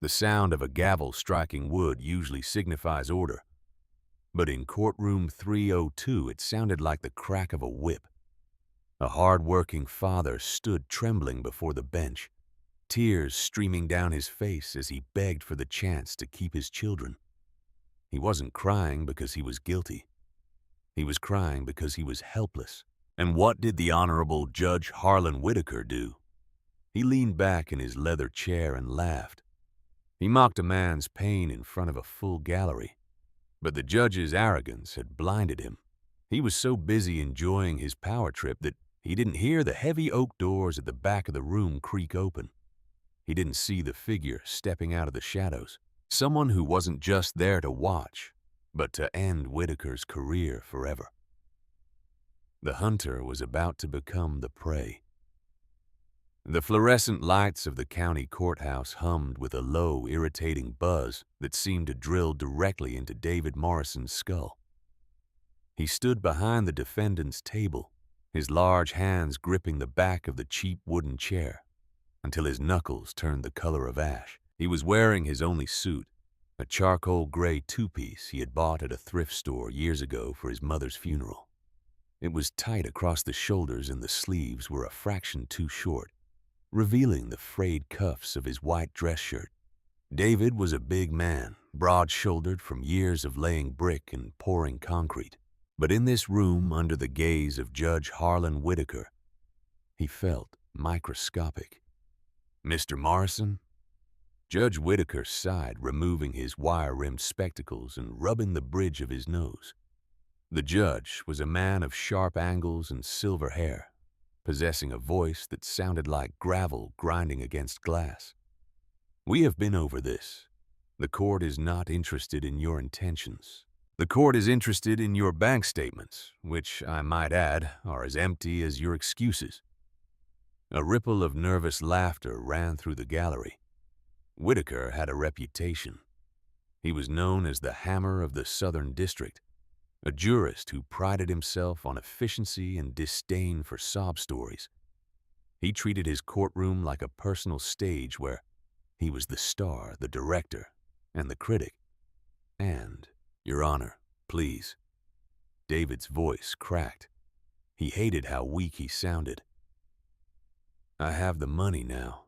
The sound of a gavel striking wood usually signifies order, but in courtroom 302 it sounded like the crack of a whip. A hardworking father stood trembling before the bench, tears streaming down his face as he begged for the chance to keep his children. He wasn't crying because he was guilty. He was crying because he was helpless. And what did the Honorable Judge Harlan Whitaker do? He leaned back in his leather chair and laughed. He mocked a man's pain in front of a full gallery, but the judge's arrogance had blinded him. He was so busy enjoying his power trip that he didn't hear the heavy oak doors at the back of the room creak open. He didn't see the figure stepping out of the shadows, someone who wasn't just there to watch, but to end Whitaker's career forever. The hunter was about to become the prey. The fluorescent lights of the county courthouse hummed with a low, irritating buzz that seemed to drill directly into David Morrison's skull. He stood behind the defendant's table, his large hands gripping the back of the cheap wooden chair, until his knuckles turned the color of ash. He was wearing his only suit, a charcoal gray two-piece he had bought at a thrift store years ago for his mother's funeral. It was tight across the shoulders and the sleeves were a fraction too short, revealing the frayed cuffs of his white dress shirt. David was a big man, broad-shouldered from years of laying brick and pouring concrete. But in this room, under the gaze of Judge Harlan Whitaker, he felt microscopic. "Mr. Morrison?" Judge Whitaker sighed, removing his wire-rimmed spectacles and rubbing the bridge of his nose. The judge was a man of sharp angles and silver hair, possessing a voice that sounded like gravel grinding against glass. "We have been over this. The court is not interested in your intentions. The court is interested in your bank statements, which, I might add, are as empty as your excuses." A ripple of nervous laughter ran through the gallery. Whitaker had a reputation. He was known as the Hammer of the Southern District, a jurist who prided himself on efficiency and disdain for sob stories. He treated his courtroom like a personal stage where he was the star, the director, and the critic. "And, Your Honor, please." David's voice cracked. He hated how weak he sounded. "I have the money now.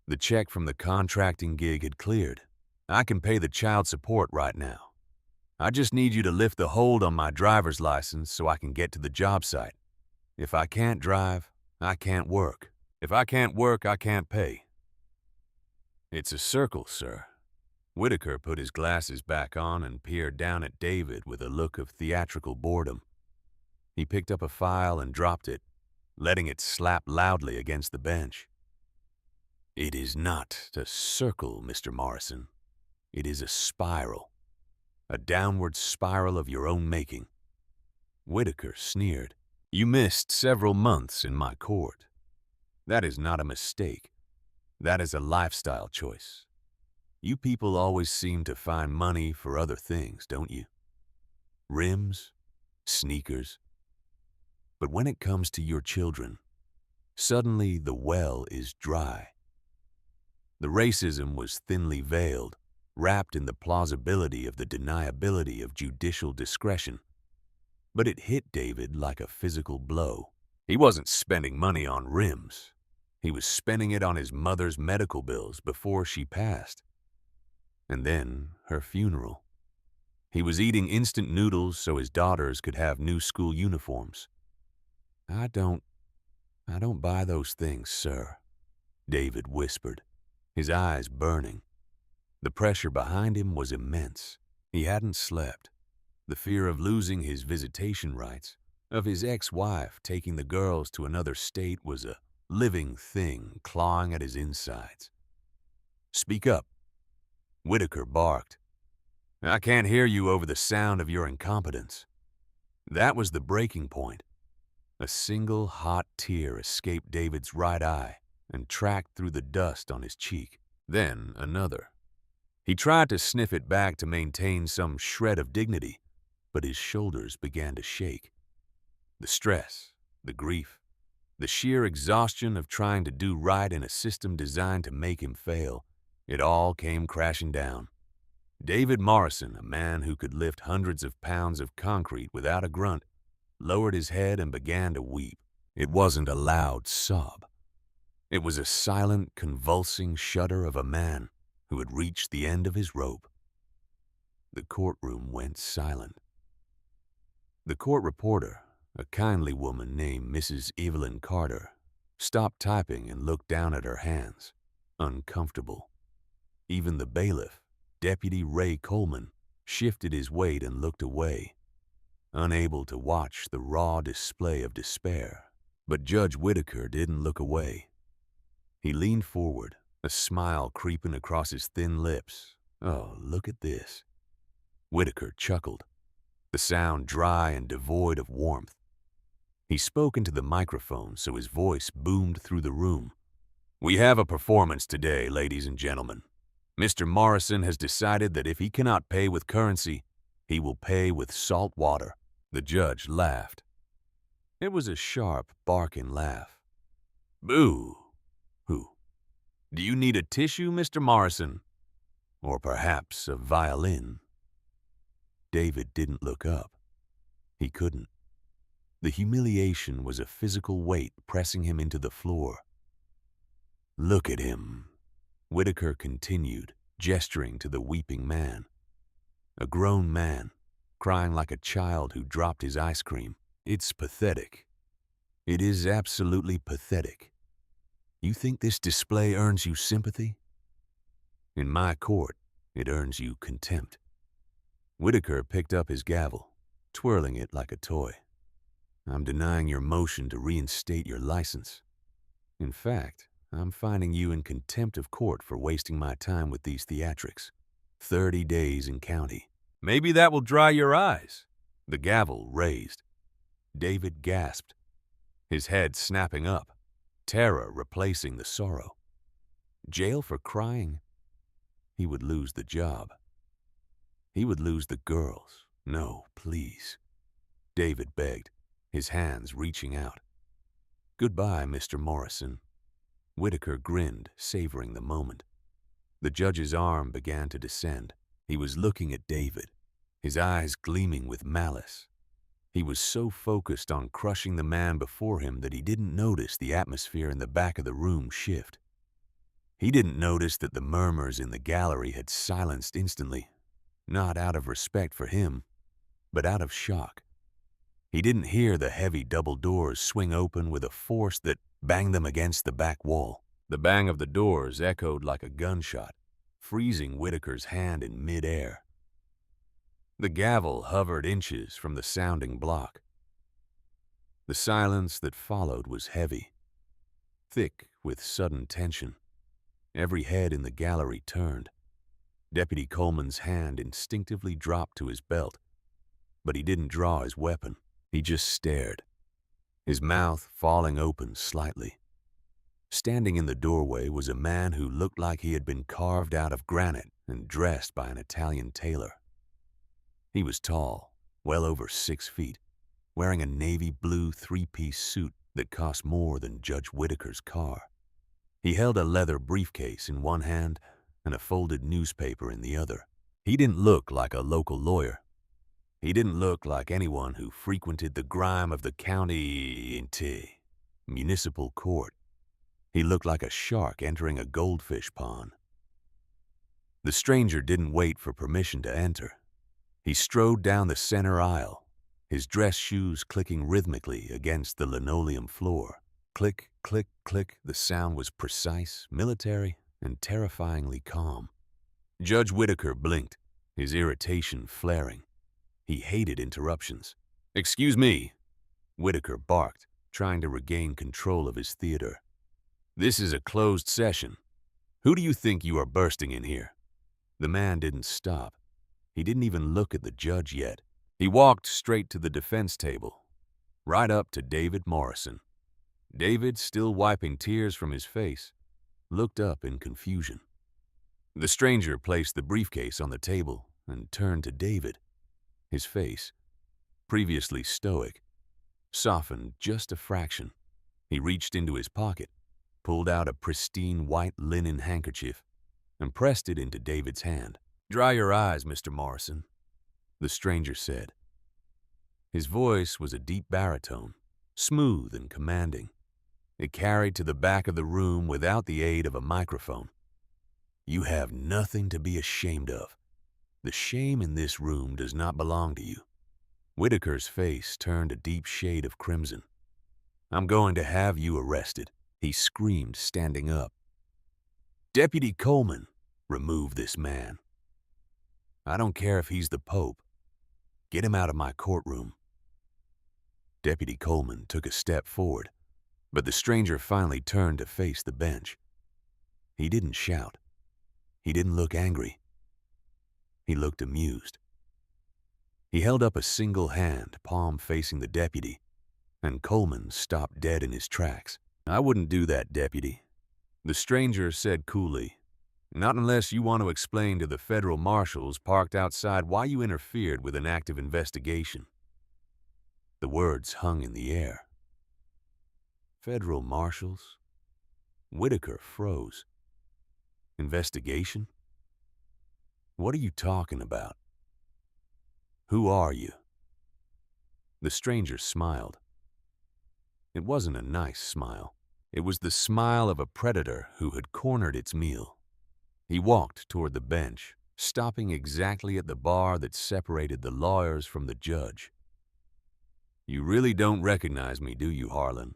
The check from the contracting gig had cleared. I can pay the child support right now. I just need you to lift the hold on my driver's license so I can get to the job site. If I can't drive, I can't work. If I can't work, I can't pay." "It's a circle, sir." Whitaker put his glasses back on and peered down at David with a look of theatrical boredom. He picked up a file and dropped it, letting it slap loudly against the bench. "It is not a circle, Mr. Morrison. It is a spiral. A downward spiral of your own making." Whitaker sneered. "You missed several months in my court. That is not a mistake. That is a lifestyle choice. You people always seem to find money for other things, don't you? Rims, sneakers. But when it comes to your children, suddenly the well is dry." The racism was thinly veiled, wrapped in the plausibility of the deniability of judicial discretion. But it hit David like a physical blow. He wasn't spending money on rims. He was spending it on his mother's medical bills before she passed. And then her funeral. He was eating instant noodles so his daughters could have new school uniforms. I don't buy those things, sir," David whispered, his eyes burning. The pressure behind him was immense. He hadn't slept. The fear of losing his visitation rights, of his ex-wife taking the girls to another state, was a living thing clawing at his insides. "Speak up," Whitaker barked. "I can't hear you over the sound of your incompetence." That was the breaking point. A single hot tear escaped David's right eye and tracked through the dust on his cheek. Then another. He tried to sniff it back to maintain some shred of dignity, but his shoulders began to shake. The stress, the grief, the sheer exhaustion of trying to do right in a system designed to make him fail It all came crashing down. David Morrison, a man who could lift hundreds of pounds of concrete without a grunt, lowered his head and began to weep. It wasn't a loud sob. It was a silent, convulsing shudder of a man who had reached the end of his rope. The courtroom went silent. The court reporter, a kindly woman named Mrs. Evelyn Carter, stopped typing and looked down at her hands, uncomfortable. Even the bailiff, Deputy Ray Coleman, shifted his weight and looked away, unable to watch the raw display of despair. But Judge Whitaker didn't look away. He leaned forward, a smile creeping across his thin lips. "Oh, look at this." Whitaker chuckled, the sound dry and devoid of warmth. He spoke into the microphone so his voice boomed through the room. "We have a performance today, ladies and gentlemen. Mr. Morrison has decided that if he cannot pay with currency, he will pay with salt water." The judge laughed. It was a sharp, barking laugh. "Boo! Who? Do you need a tissue, Mr. Morrison? Or perhaps a violin?" David didn't look up. He couldn't. The humiliation was a physical weight pressing him into the floor. "Look at him," Whitaker continued, gesturing to the weeping man. A grown man, crying like a child who dropped his ice cream. "It's pathetic. It is absolutely pathetic. You think this display earns you sympathy? In my court, it earns you contempt." Whitaker picked up his gavel, twirling it like a toy. "I'm denying your motion to reinstate your license. In fact, I'm finding you in contempt of court for wasting my time with these theatrics. 30 days in county. Maybe that will dry your eyes." The gavel raised. David gasped, his head snapping up, terror replacing the sorrow. Jail for crying? He would lose the job. He would lose the girls. "No, please," David begged, his hands reaching out. "Goodbye, Mr. Morrison." Whitaker grinned, savoring the moment. The judge's arm began to descend. He was looking at David, his eyes gleaming with malice. He was so focused on crushing the man before him that he didn't notice the atmosphere in the back of the room shift. He didn't notice that the murmurs in the gallery had silenced instantly, not out of respect for him, but out of shock. He didn't hear the heavy double doors swing open with a force that banged them against the back wall. The bang of the doors echoed like a gunshot, freezing Whitaker's hand in midair. The gavel hovered inches from the sounding block. The silence that followed was heavy, thick with sudden tension. Every head in the gallery turned. Deputy Coleman's hand instinctively dropped to his belt, but he didn't draw his weapon. He just stared, his mouth falling open slightly. Standing in the doorway was a man who looked like he had been carved out of granite and dressed by an Italian tailor. He was tall, well over 6 feet, wearing a navy blue 3-piece suit that cost more than Judge Whitaker's car. He held a leather briefcase in one hand and a folded newspaper in the other. He didn't look like a local lawyer. He didn't look like anyone who frequented the grime of the county municipal court. He looked like a shark entering a goldfish pond. The stranger didn't wait for permission to enter. He strode down the center aisle, his dress shoes clicking rhythmically against the linoleum floor. Click, click, click. The sound was precise, military, and terrifyingly calm. Judge Whitaker blinked, his irritation flaring. He hated interruptions. "Excuse me," Whitaker barked, trying to regain control of his theater. "This is a closed session. Who do you think you are bursting in here?" The man didn't stop. He didn't even look at the judge yet. He walked straight to the defense table, right up to David Morrison. David, still wiping tears from his face, looked up in confusion. The stranger placed the briefcase on the table and turned to David. His face, previously stoic, softened just a fraction. He reached into his pocket, pulled out a pristine white linen handkerchief, and pressed it into David's hand. "Dry your eyes, Mr. Morrison," the stranger said. His voice was a deep baritone, smooth and commanding. It carried to the back of the room without the aid of a microphone. "You have nothing to be ashamed of. The shame in this room does not belong to you." Whitaker's face turned a deep shade of crimson. "I'm going to have you arrested," he screamed, standing up. "Deputy Coleman, remove this man. I don't care if he's the Pope. Get him out of my courtroom." Deputy Coleman took a step forward, but the stranger finally turned to face the bench. He didn't shout. He didn't look angry. He looked amused. He held up a single hand, palm facing the deputy, and Coleman stopped dead in his tracks. "I wouldn't do that, deputy," the stranger said coolly. "Not unless you want to explain to the federal marshals parked outside why you interfered with an active investigation." The words hung in the air. Federal marshals? Whitaker froze. Investigation? What are you talking about? Who are you? The stranger smiled. It wasn't a nice smile. It was the smile of a predator who had cornered its meal. He walked toward the bench, stopping exactly at the bar that separated the lawyers from the judge. "You really don't recognize me, do you, Harlan?"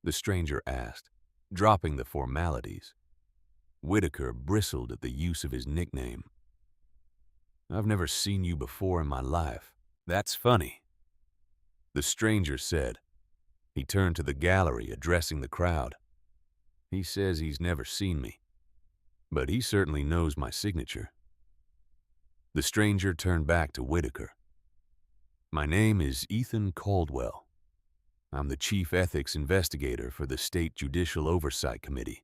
the stranger asked, dropping the formalities. Whitaker bristled at the use of his nickname. "I've never seen you before in my life." "That's funny," the stranger said. He turned to the gallery, addressing the crowd. "He says he's never seen me, but he certainly knows my signature." The stranger turned back to Whitaker. "My name is Ethan Caldwell. I'm the chief ethics investigator for the State Judicial Oversight Committee.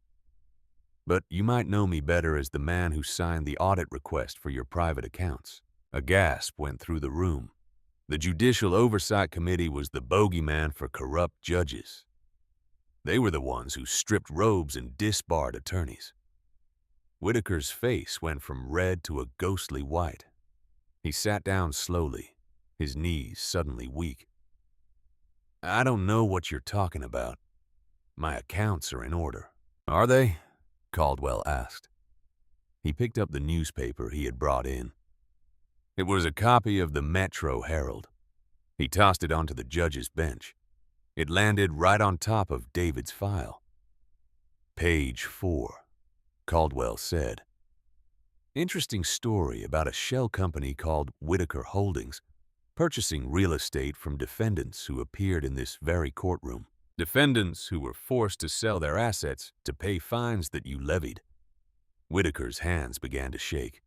But you might know me better as the man who signed the audit request for your private accounts." A gasp went through the room. The Judicial Oversight Committee was the bogeyman for corrupt judges. They were the ones who stripped robes and disbarred attorneys. Whitaker's face went from red to a ghostly white. He sat down slowly, his knees suddenly weak. "I don't know what you're talking about. My accounts are in order." "Are they?" Caldwell asked. He picked up the newspaper he had brought in. It was a copy of the Metro Herald. He tossed it onto the judge's bench. It landed right on top of David's file. "Page 4, Caldwell said. "Interesting story about a shell company called Whitaker Holdings purchasing real estate from defendants who appeared in this very courtroom. Defendants who were forced to sell their assets to pay fines that you levied." Whitaker's hands began to shake.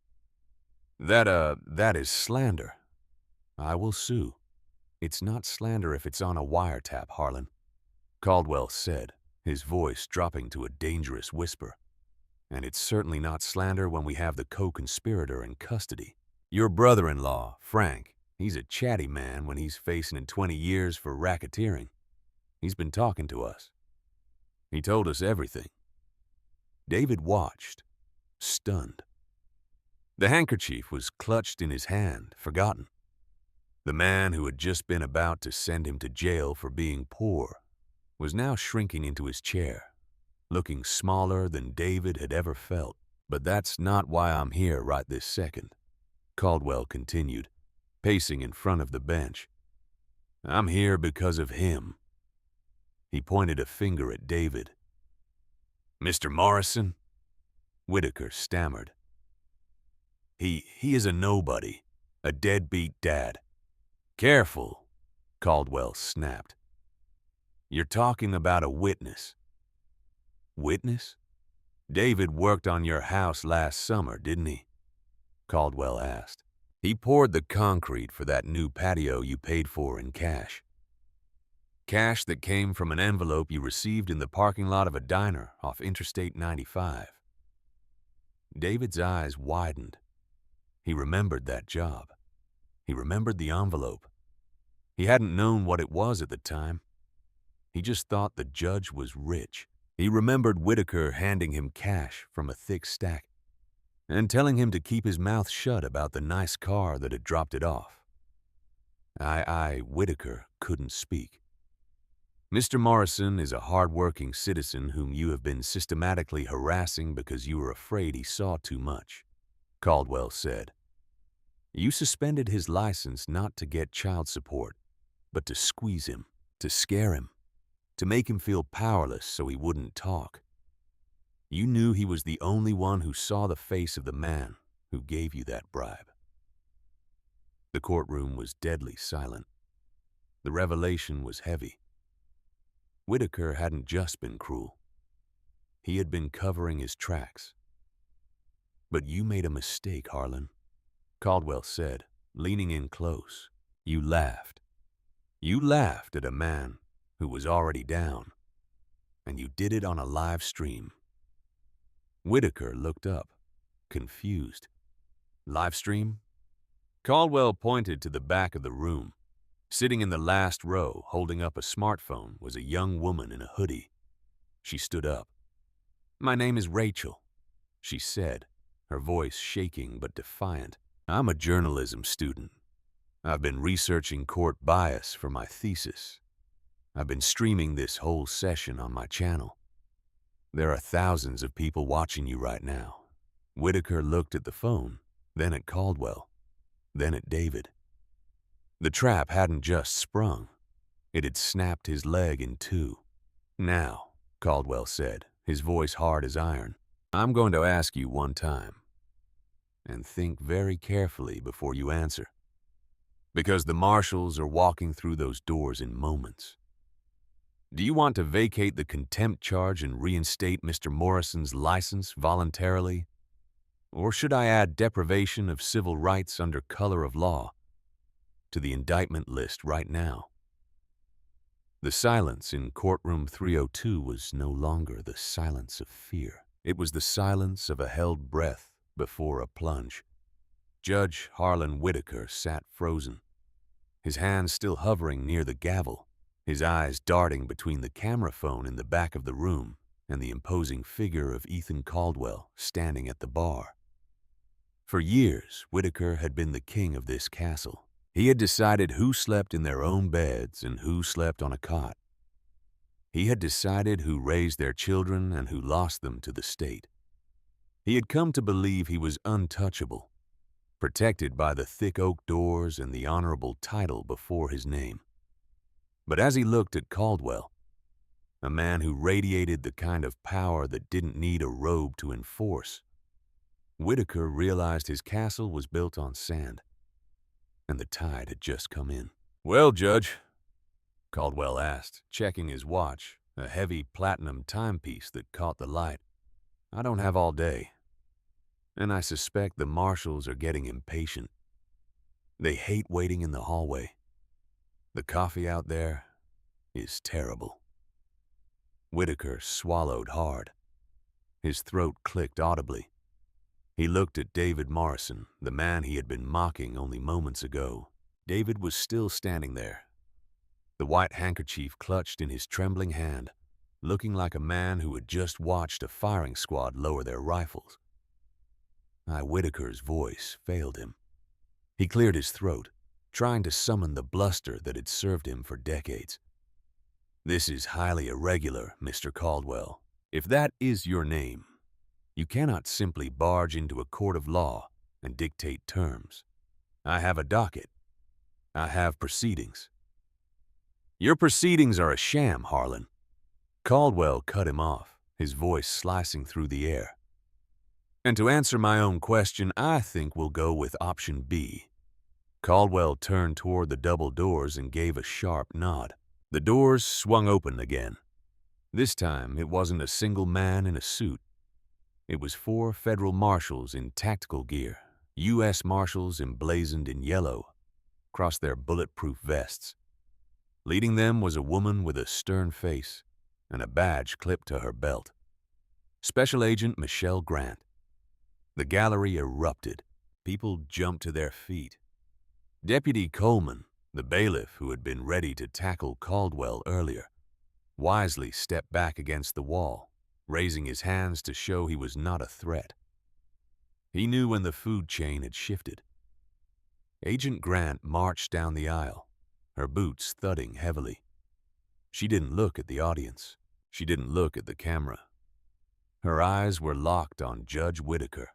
That is slander. I will sue." "It's not slander if it's on a wiretap, Harlan," Caldwell said, his voice dropping to a dangerous whisper. "And it's certainly not slander when we have the co-conspirator in custody. Your brother-in-law, Frank, he's a chatty man when he's facing 20 years for racketeering. He's been talking to us. He told us everything." David watched, stunned. The handkerchief was clutched in his hand, forgotten. The man who had just been about to send him to jail for being poor was now shrinking into his chair, looking smaller than David had ever felt. "But that's not why I'm here right this second," Caldwell continued, pacing in front of the bench. "I'm here because of him." He pointed a finger at David. "Mr. Morrison?" Whitaker stammered. He is a nobody, a deadbeat dad." "Careful," Caldwell snapped. "You're talking about a witness." "Witness? David worked on your house last summer, didn't he?" Caldwell asked. "He poured the concrete for that new patio you paid for in cash. Cash that came from an envelope you received in the parking lot of a diner off Interstate 95. David's eyes widened. He remembered that job. He remembered the envelope. He hadn't known what it was at the time. He just thought the judge was rich. He remembered Whitaker handing him cash from a thick stack. and telling him to keep his mouth shut about the nice car that had dropped it off. Whitaker couldn't speak. Mr. Morrison is a hardworking citizen whom you have been systematically harassing because you were afraid he saw too much, Caldwell said. You suspended his license not to get child support, but to squeeze him, to scare him, to make him feel powerless so he wouldn't talk. You knew he was the only one who saw the face of the man who gave you that bribe. The courtroom was deadly silent. The revelation was heavy. Whitaker hadn't just been cruel. He had been covering his tracks. But you made a mistake, Harlan, Caldwell said, leaning in close. You laughed. You laughed at a man who was already down, and you did it on a live stream. Whitaker looked up, confused. Live stream? Caldwell pointed to the back of the room. Sitting in the last row, holding up a smartphone, was a young woman in a hoodie. She stood up. My name is Rachel, she said, her voice shaking but defiant. I'm a journalism student. I've been researching court bias for my thesis. I've been streaming this whole session on my channel. There are thousands of people watching you right now. Whitaker looked at the phone, then at Caldwell, then at David. The trap hadn't just sprung. It had snapped his leg in two. Now, Caldwell said, his voice hard as iron, I'm going to ask you one time. And think very carefully before you answer. Because the marshals are walking through those doors in moments. Do you want to vacate the contempt charge and reinstate Mr. Morrison's license voluntarily? Or should I add deprivation of civil rights under color of law to the indictment list right now? The silence in courtroom 302 was no longer the silence of fear. It was the silence of a held breath before a plunge. Judge Harlan Whitaker sat frozen, his hands still hovering near the gavel, his eyes darting between the camera phone in the back of the room and the imposing figure of Ethan Caldwell standing at the bar. For years, Whitaker had been the king of this castle. He had decided who slept in their own beds and who slept on a cot. He had decided who raised their children and who lost them to the state. He had come to believe he was untouchable, protected by the thick oak doors and the honorable title before his name. But as he looked at Caldwell, a man who radiated the kind of power that didn't need a robe to enforce, Whitaker realized his castle was built on sand, and the tide had just come in. Well, Judge, Caldwell asked, checking his watch, a heavy platinum timepiece that caught the light. I don't have all day, and I suspect the marshals are getting impatient. They hate waiting in the hallway. The coffee out there is terrible. Whitaker swallowed hard. His throat clicked audibly. He looked at David Morrison, the man he had been mocking only moments ago. David was still standing there, the white handkerchief clutched in his trembling hand, looking like a man who had just watched a firing squad lower their rifles. Whitaker's voice failed him. He cleared his throat, trying to summon the bluster that had served him for decades. This is highly irregular, Mr. Caldwell. If that is your name, you cannot simply barge into a court of law and dictate terms. I have a docket. I have proceedings. Your proceedings are a sham, Harlan. Caldwell cut him off, his voice slicing through the air. And to answer my own question, I think we'll go with option B. Caldwell turned toward the double doors and gave a sharp nod. The doors swung open again. This time, it wasn't a single man in a suit. It was 4 federal marshals in tactical gear, U.S. Marshals emblazoned in yellow, across their bulletproof vests. Leading them was a woman with a stern face and a badge clipped to her belt. Special Agent Michelle Grant. The gallery erupted. People jumped to their feet. Deputy Coleman, the bailiff who had been ready to tackle Caldwell earlier, wisely stepped back against the wall, raising his hands to show he was not a threat. He knew when the food chain had shifted. Agent Grant marched down the aisle, her boots thudding heavily. She didn't look at the audience. She didn't look at the camera. Her eyes were locked on Judge Whitaker.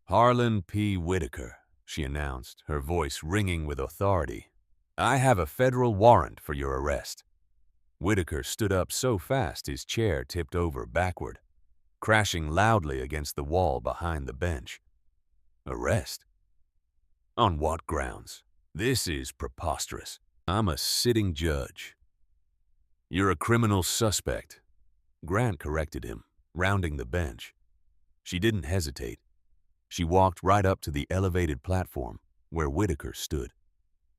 "Harlan P. Whitaker," she announced, her voice ringing with authority. "I have a federal warrant for your arrest." Whitaker stood up so fast his chair tipped over backward, crashing loudly against the wall behind the bench. "Arrest? On what grounds? This is preposterous. I'm a sitting judge." "You're a criminal suspect," Grant corrected him, rounding the bench. She didn't hesitate. She walked right up to the elevated platform where Whitaker stood.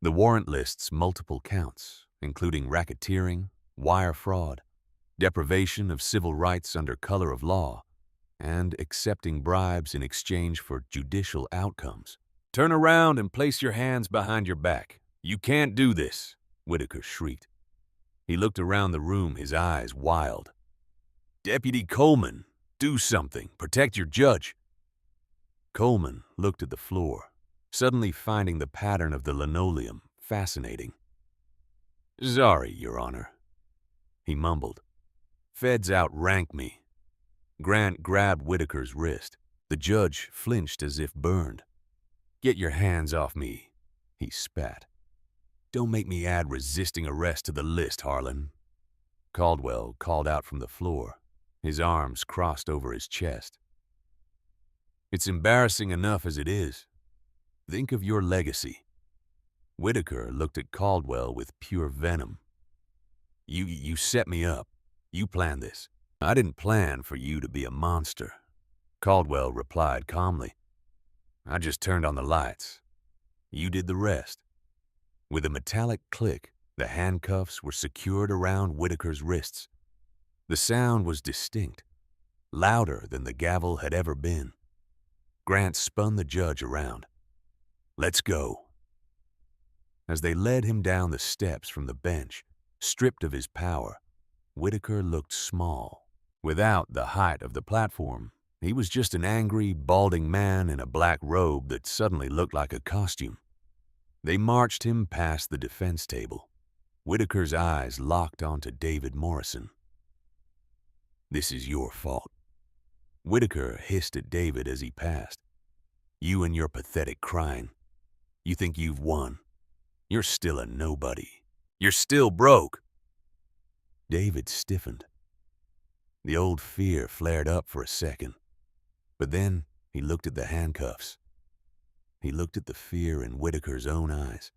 The warrant lists multiple counts, including racketeering, wire fraud, deprivation of civil rights under color of law, and accepting bribes in exchange for judicial outcomes. "Turn around and place your hands behind your back. You can't do this," Whitaker shrieked. He looked around the room, his eyes wild. "Deputy Coleman, do something. Protect your judge." Coleman looked at the floor, suddenly finding the pattern of the linoleum fascinating. "Sorry, Your Honor," he mumbled. "Feds outrank me." Grant grabbed Whitaker's wrist. The judge flinched as if burned. "Get your hands off me," he spat. "Don't make me add resisting arrest to the list, Harlan." Caldwell called out from the floor, his arms crossed over his chest. "It's embarrassing enough as it is. Think of your legacy." Whitaker looked at Caldwell with pure venom. You set me up. You planned this." "I didn't plan for you to be a monster," Caldwell replied calmly. "I just turned on the lights. You did the rest." With a metallic click, the handcuffs were secured around Whitaker's wrists. The sound was distinct, louder than the gavel had ever been. Grant spun the judge around. "Let's go." As they led him down the steps from the bench, stripped of his power, Whitaker looked small. Without the height of the platform, he was just an angry, balding man in a black robe that suddenly looked like a costume. They marched him past the defense table. Whitaker's eyes locked onto David Morrison. "This is your fault." Whitaker hissed at David as he passed. "You and your pathetic crying. You think you've won. You're still a nobody. You're still broke." David stiffened. The old fear flared up for a second, but then he looked at the handcuffs. He looked at the fear in Whitaker's own eyes.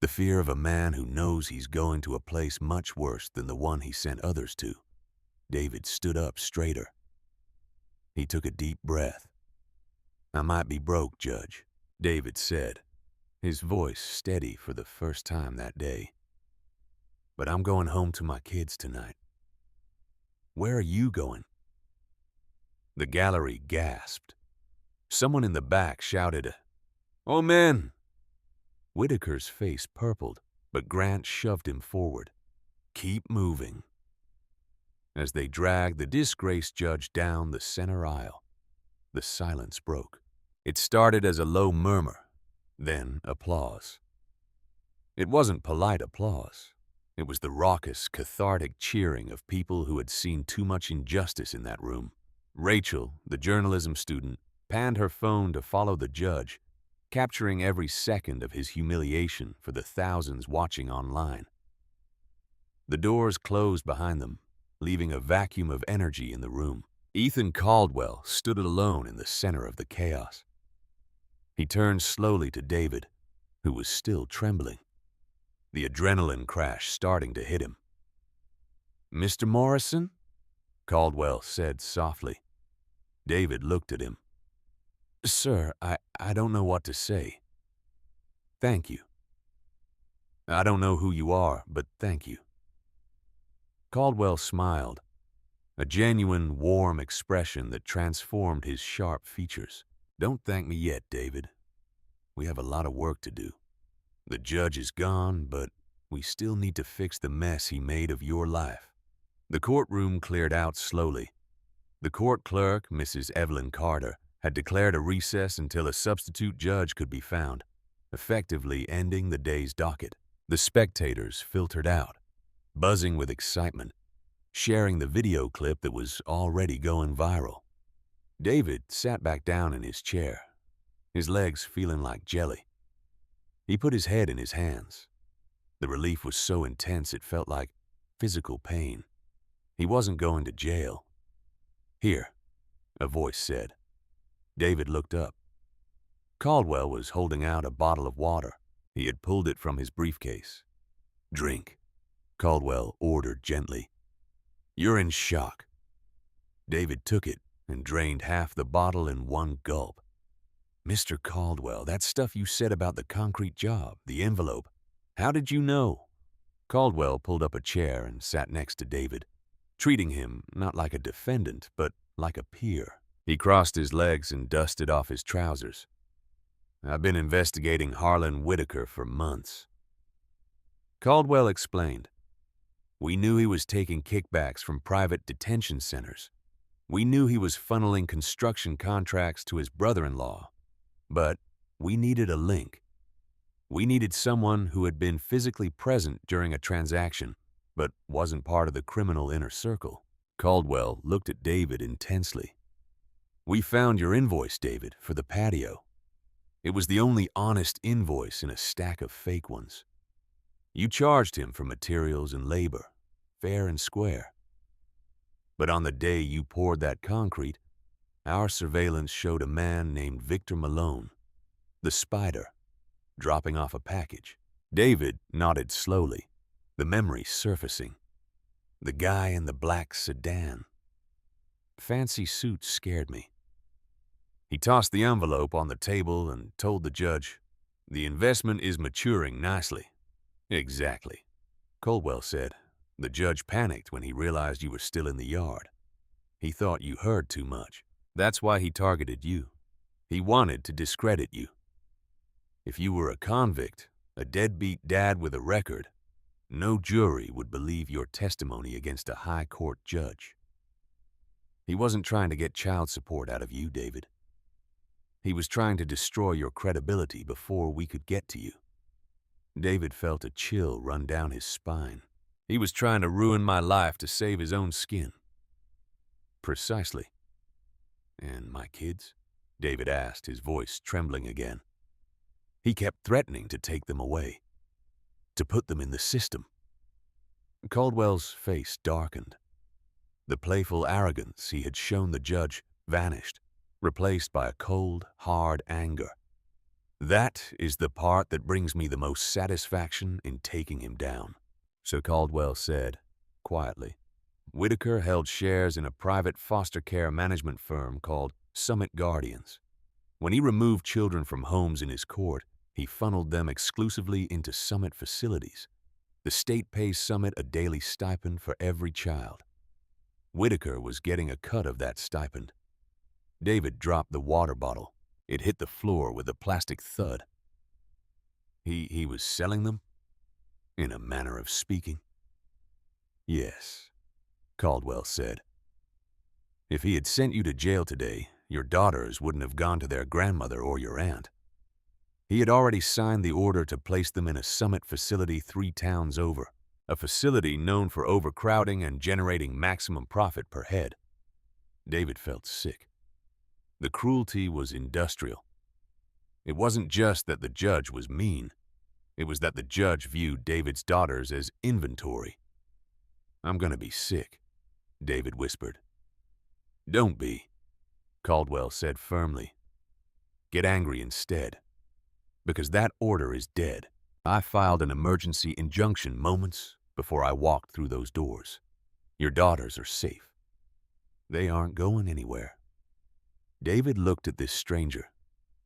The fear of a man who knows he's going to a place much worse than the one he sent others to. David stood up straighter. He took a deep breath. "I might be broke, Judge," David said, his voice steady for the first time that day. "But I'm going home to my kids tonight." "Where are you going?" The gallery gasped. Someone in the back shouted, "Oh, man!" Whitaker's face purpled, but Grant shoved him forward. "Keep moving." As they dragged the disgraced judge down the center aisle, the silence broke. It started as a low murmur, then applause. It wasn't polite applause. It was the raucous, cathartic cheering of people who had seen too much injustice in that room. Rachel, the journalism student, panned her phone to follow the judge, capturing every second of his humiliation for the thousands watching online. The doors closed behind them, leaving a vacuum of energy in the room. Ethan Caldwell stood alone in the center of the chaos. He turned slowly to David, who was still trembling, the adrenaline crash starting to hit him. "Mr. Morrison?" Caldwell said softly. David looked at him. "Sir, I don't know what to say." "Thank you." "I don't know who you are, but thank you." Caldwell smiled, a genuine, warm expression that transformed his sharp features. "Don't thank me yet, David. We have a lot of work to do. The judge is gone, but we still need to fix the mess he made of your life." The courtroom cleared out slowly. The court clerk, Mrs. Evelyn Carter, had declared a recess until a substitute judge could be found, effectively ending the day's docket. The spectators filtered out, buzzing with excitement, sharing the video clip that was already going viral. David sat back down in his chair, his legs feeling like jelly. He put his head in his hands. The relief was so intense it felt like physical pain. He wasn't going to jail. "Here," a voice said. David looked up. Caldwell was holding out a bottle of water. He had pulled it from his briefcase. "Drink," Caldwell ordered gently. "You're in shock." David took it and drained half the bottle in one gulp. "Mr. Caldwell, that stuff you said about the concrete job, the envelope, how did you know?" Caldwell pulled up a chair and sat next to David, treating him not like a defendant, but like a peer. He crossed his legs and dusted off his trousers. "I've been investigating Harlan Whitaker for months." Caldwell explained. "We knew he was taking kickbacks from private detention centers. We knew he was funneling construction contracts to his brother-in-law. But we needed a link. We needed someone who had been physically present during a transaction, but wasn't part of the criminal inner circle." Caldwell looked at David intensely. "We found your invoice, David, for the patio. It was the only honest invoice in a stack of fake ones. You charged him for materials and labor, fair and square. But on the day you poured that concrete, our surveillance showed a man named Victor Malone, the Spider, dropping off a package." David nodded slowly, the memory surfacing. The guy in the black sedan. Fancy suit scared me. He tossed the envelope on the table and told the judge, "The investment is maturing nicely." "Exactly," Caldwell said. "The judge panicked when he realized you were still in the yard. He thought you heard too much. That's why he targeted you. He wanted to discredit you. If you were a convict, a deadbeat dad with a record, no jury would believe your testimony against a high court judge. He wasn't trying to get child support out of you, David. He was trying to destroy your credibility before we could get to you." David felt a chill run down his spine. "He was trying to ruin my life to save his own skin." "Precisely." "And my kids?" David asked, his voice trembling again. "He kept threatening to take them away, to put them in the system." Caldwell's face darkened. The playful arrogance he had shown the judge vanished, replaced by a cold, hard anger. "That is the part that brings me the most satisfaction in taking him down," Sir Caldwell said, quietly. "Whitaker held shares in a private foster care management firm called Summit Guardians. When he removed children from homes in his court, he funneled them exclusively into Summit facilities. The state pays Summit a daily stipend for every child. Whitaker was getting a cut of that stipend." David dropped the water bottle. It hit the floor with a plastic thud. He was selling them? In a manner of speaking. "Yes," Caldwell said. "If he had sent you to jail today, your daughters wouldn't have gone to their grandmother or your aunt. He had already signed the order to place them in a Summit facility 3 towns over, a facility known for overcrowding and generating maximum profit per head." David felt sick. The cruelty was industrial. It wasn't just that the judge was mean. It was that the judge viewed David's daughters as inventory. "I'm going to be sick," David whispered. "Don't be," Caldwell said firmly. "Get angry instead, because that order is dead. I filed an emergency injunction moments before I walked through those doors. Your daughters are safe. They aren't going anywhere." David looked at this stranger,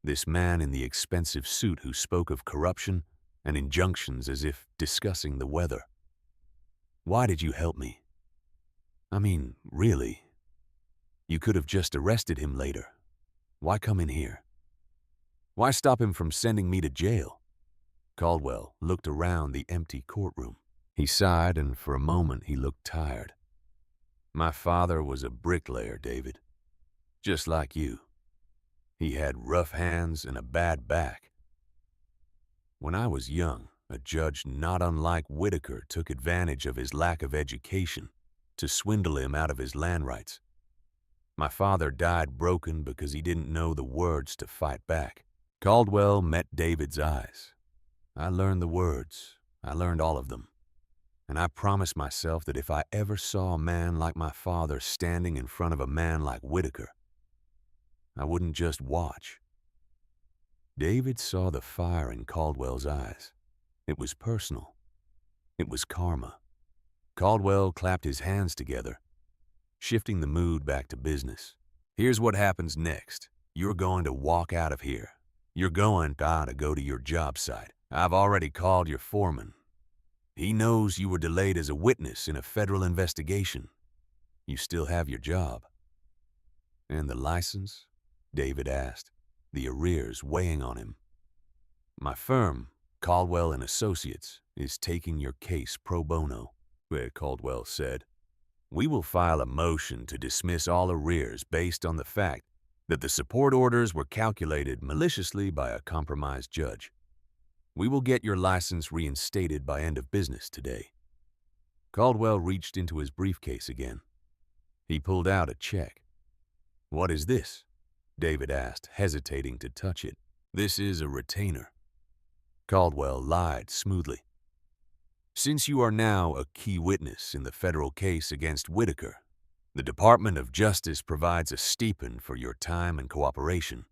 this man in the expensive suit who spoke of corruption and injunctions as if discussing the weather. "Why did you help me? I mean, really. You could have just arrested him later. Why come in here? Why stop him from sending me to jail?" Caldwell looked around the empty courtroom. He sighed, and for a moment he looked tired. "My father was a bricklayer, David. Just like you. He had rough hands and a bad back. When I was young, a judge not unlike Whitaker took advantage of his lack of education to swindle him out of his land rights. My father died broken because he didn't know the words to fight back. Caldwell met David's eyes. I learned the words. I learned all of them. And I promised myself that if I ever saw a man like my father standing in front of a man like Whitaker, I wouldn't just watch. David saw the fire in Caldwell's eyes. It was personal. It was karma. Caldwell clapped his hands together, shifting the mood back to business. Here's what happens next. You're going to walk out of here. You're going to go to your job site. I've already called your foreman. He knows you were delayed as a witness in a federal investigation. You still have your job. And the license? David asked, the arrears weighing on him. My firm, Caldwell and Associates, is taking your case pro bono, Caldwell said. We will file a motion to dismiss all arrears based on the fact that the support orders were calculated maliciously by a compromised judge. We will get your license reinstated by end of business today. Caldwell reached into his briefcase again. He pulled out a check. What is this? David asked, hesitating to touch it. This is a retainer. Caldwell lied smoothly. Since you are now a key witness in the federal case against Whitaker, the Department of Justice provides a stipend for your time and cooperation.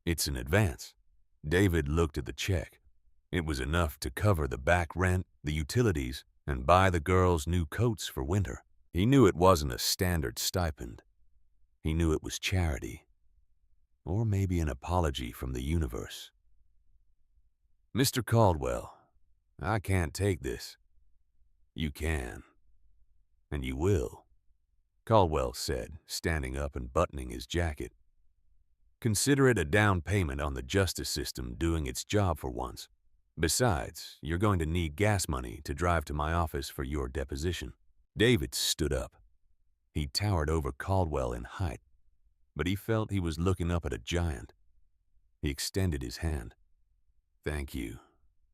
It's an advance. David looked at the check. It was enough to cover the back rent, the utilities, and buy the girls new coats for winter. He knew it wasn't a standard stipend. He knew it was charity. Or maybe an apology from the universe. Mr. Caldwell, I can't take this. You can. And you will, Caldwell said, standing up and buttoning his jacket. Consider it a down payment on the justice system doing its job for once. Besides, you're going to need gas money to drive to my office for your deposition. David stood up. He towered over Caldwell in height, but he felt he was looking up at a giant. He extended his hand. Thank you.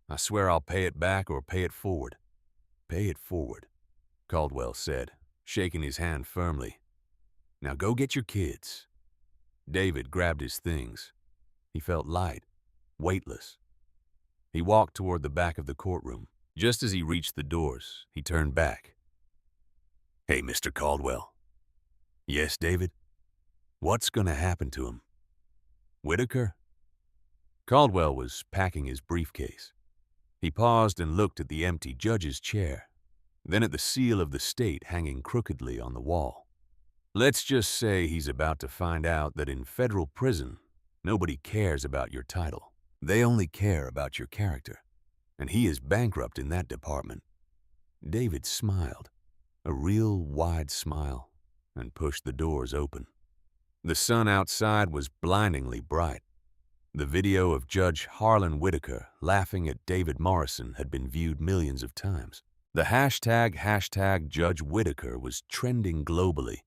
I swear I'll pay it back or pay it forward. Pay it forward, Caldwell said, shaking his hand firmly. Now go get your kids. David grabbed his things. He felt light, weightless. He walked toward the back of the courtroom. Just as he reached the doors, he turned back. Hey, Mr. Caldwell. Yes, David? What's going to happen to him? Whitaker? Caldwell was packing his briefcase. He paused and looked at the empty judge's chair, then at the seal of the state hanging crookedly on the wall. Let's just say he's about to find out that in federal prison, nobody cares about your title. They only care about your character, and he is bankrupt in that department. David smiled, a real wide smile, and pushed the doors open. The sun outside was blindingly bright. The video of Judge Harlan Whitaker laughing at David Morrison had been viewed millions of times. The hashtag Judge Whitaker was trending globally,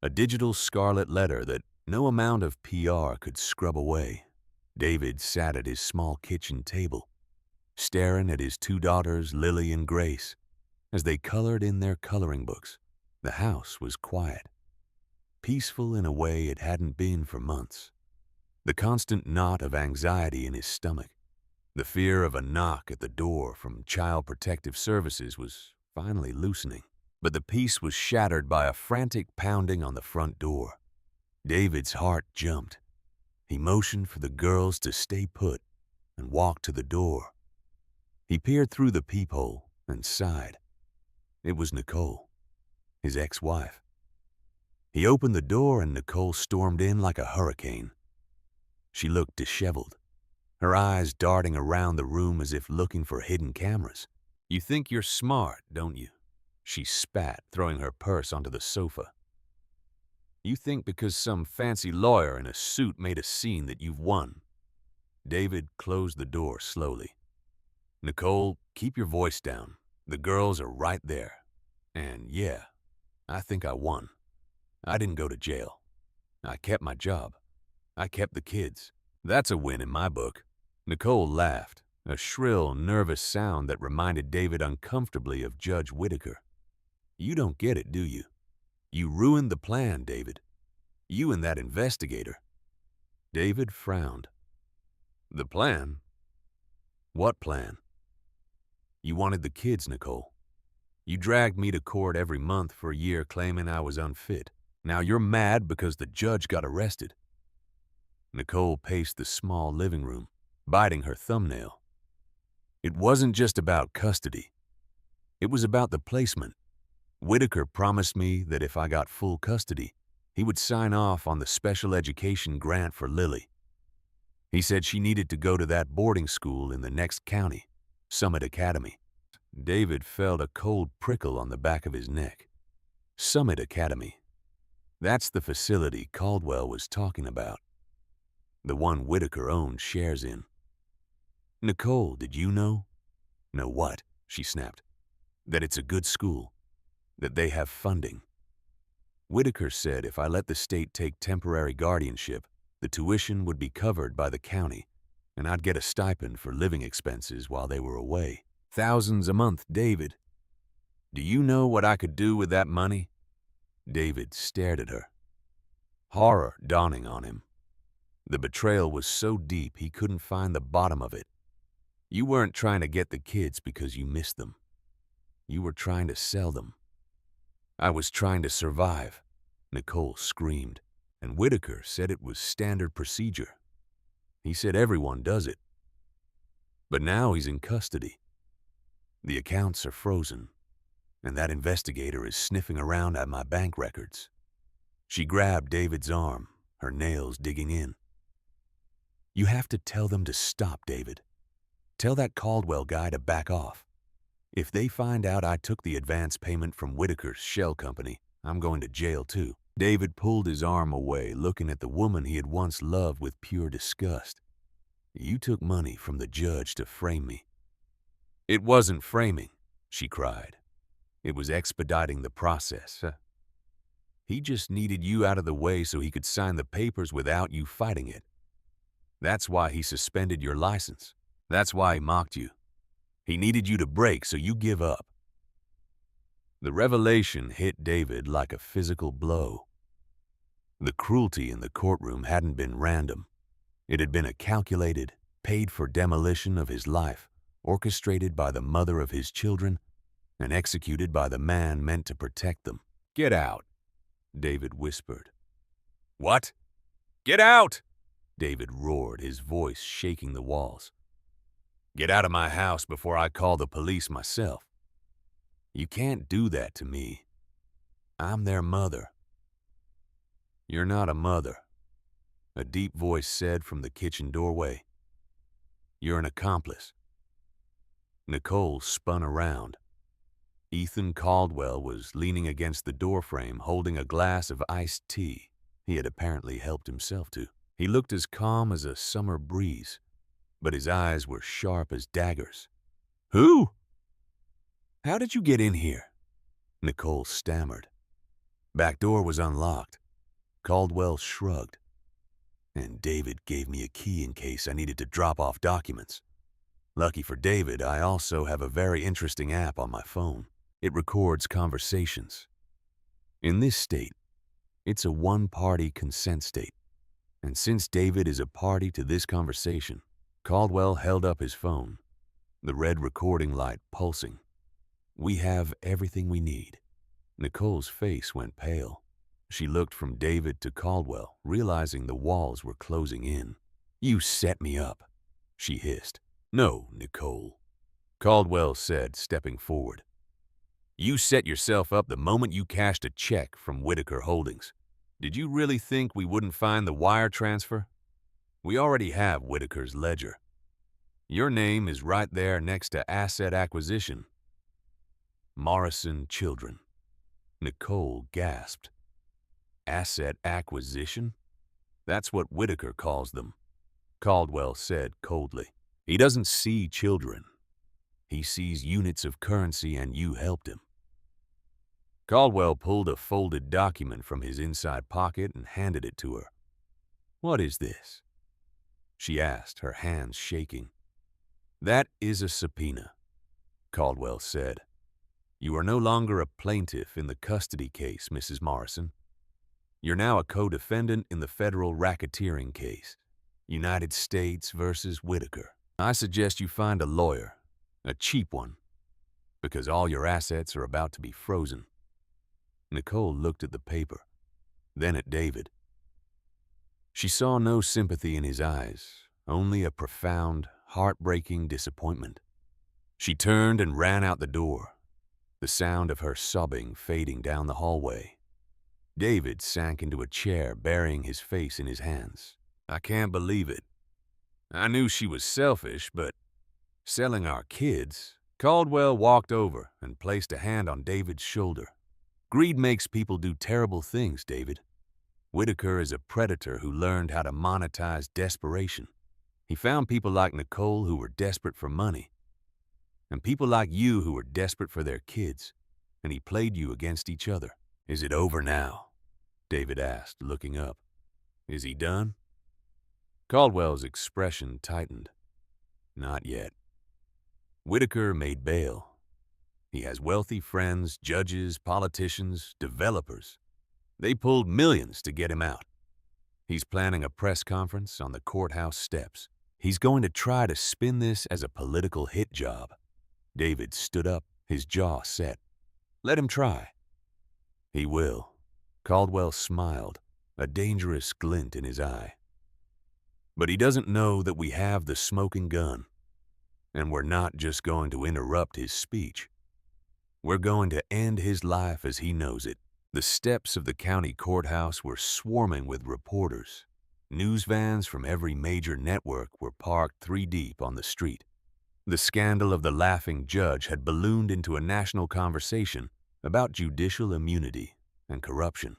a digital scarlet letter that no amount of PR could scrub away. David sat at his small kitchen table, staring at his two daughters, Lily and Grace, as they colored in their coloring books. The house was quiet, peaceful in a way it hadn't been for months. The constant knot of anxiety in his stomach, the fear of a knock at the door from Child Protective Services was finally loosening. But the peace was shattered by a frantic pounding on the front door. David's heart jumped. He motioned for the girls to stay put and walked to the door. He peered through the peephole and sighed. It was Nicole, his ex-wife. He opened the door and Nicole stormed in like a hurricane. She looked disheveled, her eyes darting around the room as if looking for hidden cameras. You think you're smart, don't you? She spat, throwing her purse onto the sofa. You think because some fancy lawyer in a suit made a scene that you've won. David closed the door slowly. Nicole, keep your voice down. The girls are right there. And yeah, I think I won. I didn't go to jail. I kept my job. I kept the kids. That's a win in my book." Nicole laughed, a shrill, nervous sound that reminded David uncomfortably of Judge Whitaker. "You don't get it, do you? You ruined the plan, David. You and that investigator." David frowned. "The plan? What plan?" "You wanted the kids, Nicole. You dragged me to court every month for a year claiming I was unfit. Now you're mad because the judge got arrested." Nicole paced the small living room, biting her thumbnail. "It wasn't just about custody. It was about the placement. Whitaker promised me that if I got full custody, he would sign off on the special education grant for Lily. He said she needed to go to that boarding school in the next county, Summit Academy." David felt a cold prickle on the back of his neck. Summit Academy. That's the facility Caldwell was talking about. The one Whitaker owned shares in. "Nicole, did you know?" "Know what?" she snapped. "That it's a good school. That they have funding. Whitaker said if I let the state take temporary guardianship, the tuition would be covered by the county, and I'd get a stipend for living expenses while they were away. Thousands a month, David. Do you know what I could do with that money?" David stared at her, horror dawning on him. The betrayal was so deep he couldn't find the bottom of it. "You weren't trying to get the kids because you missed them. You were trying to sell them." "I was trying to survive," Nicole screamed, "and Whitaker said it was standard procedure. He said everyone does it. But now he's in custody. The accounts are frozen, and that investigator is sniffing around at my bank records." She grabbed David's arm, her nails digging in. "You have to tell them to stop, David. Tell that Caldwell guy to back off. If they find out I took the advance payment from Whitaker's shell company, I'm going to jail too." David pulled his arm away, looking at the woman he had once loved with pure disgust. "You took money from the judge to frame me." "It wasn't framing," she cried. "It was expediting the process. He just needed you out of the way so he could sign the papers without you fighting it. That's why he suspended your license. That's why he mocked you. He needed you to break so you give up." The revelation hit David like a physical blow. The cruelty in the courtroom hadn't been random. It had been a calculated, paid-for demolition of his life, orchestrated by the mother of his children and executed by the man meant to protect them. "Get out," David whispered. "What? Get out!" David roared, his voice shaking the walls. "Get out of my house before I call the police myself. You can't do that to me. I'm their mother." "You're not a mother," a deep voice said from the kitchen doorway. "You're an accomplice." Nicole spun around. Ethan Caldwell was leaning against the doorframe holding a glass of iced tea he had apparently helped himself to. He looked as calm as a summer breeze, but his eyes were sharp as daggers. "Who? How did you get in here?" Nicole stammered. "Back door was unlocked." Caldwell shrugged. "And David gave me a key in case I needed to drop off documents. Lucky for David, I also have a very interesting app on my phone. It records conversations. In this state, it's a one-party consent state. And since David is a party to this conversation," Caldwell held up his phone, the red recording light pulsing. "We have everything we need." Nicole's face went pale. She looked from David to Caldwell, realizing the walls were closing in. "You set me up," she hissed. "No, Nicole," Caldwell said, stepping forward. "You set yourself up the moment you cashed a check from Whitaker Holdings. Did you really think we wouldn't find the wire transfer? We already have Whitaker's ledger. Your name is right there next to asset acquisition. Morrison Children." Nicole gasped. "Asset acquisition? That's what Whitaker calls them," Caldwell said coldly. "He doesn't see children. He sees units of currency, and you helped him." Caldwell pulled a folded document from his inside pocket and handed it to her. What is this?" she asked, her hands shaking. "That is a subpoena," Caldwell said. "You are no longer a plaintiff in the custody case, Mrs. Morrison. You're now a co-defendant in the federal racketeering case, United States versus Whitaker. I suggest you find a lawyer, a cheap one, because all your assets are about to be frozen." Nicole looked at the paper, then at David. She saw no sympathy in his eyes, only a profound, heartbreaking disappointment. She turned and ran out the door, the sound of her sobbing fading down the hallway. David sank into a chair, burying his face in his hands. "I can't believe it. I knew she was selfish, but selling our kids." Caldwell walked over and placed a hand on David's shoulder. "Greed makes people do terrible things, David. Whitaker is a predator who learned how to monetize desperation. He found people like Nicole who were desperate for money, and people like you who were desperate for their kids, and he played you against each other." "Is it over now?" David asked, looking up. "Is he done?" Caldwell's expression tightened. "Not yet. Whitaker made bail. He has wealthy friends, judges, politicians, developers. They pulled millions to get him out. He's planning a press conference on the courthouse steps. He's going to try to spin this as a political hit job." David stood up, his jaw set. "Let him try." "He will." Caldwell smiled, a dangerous glint in his eye. "But he doesn't know that we have the smoking gun. And we're not just going to interrupt his speech. We're going to end his life as he knows it." The steps of the county courthouse were swarming with reporters. News vans from every major network were parked 3 deep on the street. The scandal of the laughing judge had ballooned into a national conversation about judicial immunity and corruption.